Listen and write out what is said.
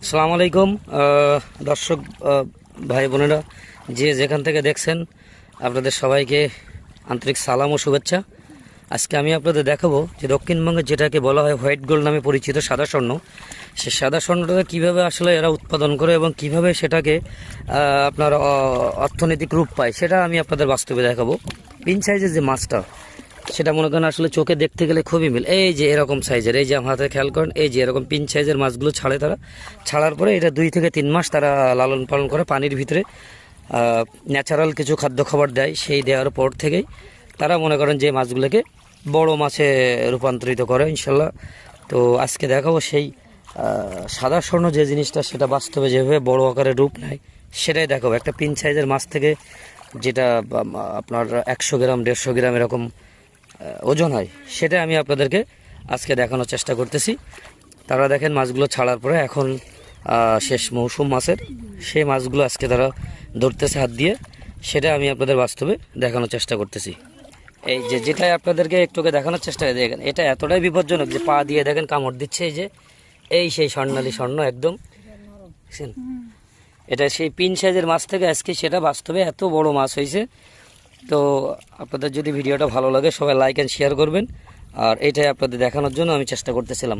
আসসালামু আলাইকুম দর্শক ভাই বোনেরা, যে যেখান থেকে দেখছেন আপনাদের সবাইকে আন্তরিক সালাম ও শুভেচ্ছা। আজকে আমি আপনাদের দেখাবো যে দক্ষিণবঙ্গে যেটাকে বলা হয় হোয়াইট গোল্ড নামে পরিচিত সাদা স্বর্ণ, সে সাদা স্বর্ণটাকে কীভাবে আসলে এরা উৎপাদন করে এবং কিভাবে সেটাকে আপনার অর্থনৈতিক রূপ পায় সেটা আমি আপনাদের বাস্তবে দেখাবো। পিন সাইজের যে মাছটা, সেটা মনে করেন আসলে চোখে দেখতে গেলে খুবই মিল। এই যে এরকম সাইজের, এই যে আমার হাতে খেয়াল করেন, এই যে এরকম পিন সাইজের মাছগুলো ছাড়ে তারা। ছাড়ার পরে এটা 2 থেকে 3 মাস তারা লালন পালন করে, পানির ভিতরে ন্যাচারাল কিছু খাদ্য খাবার দেয়। সেই দেওয়ার পর থেকেই তারা মনে করেন যে মাছগুলোকে বড় মাছে রূপান্তরিত করে ইনশাল্লাহ। তো আজকে দেখাবো সেই সাদা স্বর্ণ যে জিনিসটা, সেটা বাস্তবে যেভাবে বড় আকারে রূপ নেয় সেটাই দেখাবো। একটা পিন সাইজের মাছ থেকে যেটা আপনার 100 গ্রাম 150 গ্রাম এরকম ওজন হয়, সেটা আমি আপনাদেরকে আজকে দেখানোর চেষ্টা করতেছি। তারা দেখেন মাছগুলো ছাড়ার পরে এখন শেষ মৌসুম মাছের, সেই মাছগুলো আজকে তারা ধরতেছে হাত দিয়ে, সেটা আমি আপনাদের বাস্তবে দেখানোর চেষ্টা করতেছি। এই যে যেটাই আপনাদেরকে একটুকে দেখানোর চেষ্টা করে দেখেন, এটা এতটাই বিপজ্জনক যে পা দিয়ে দেখেন কামড় দিচ্ছে। এই যে এই সেই স্বর্ণালী স্বর্ণ একদম, এটা সেই পিন সাইজের মাছ থেকে আজকে সেটা বাস্তবে এত বড় মাছ হয়েছে। তো আপনাদের যদি ভিডিওটা ভালো লাগে সবাই লাইক অ্যান্ড শেয়ার করবেন, আর এটাই আপনাদের দেখানোর জন্য আমি চেষ্টা করতেছিলাম।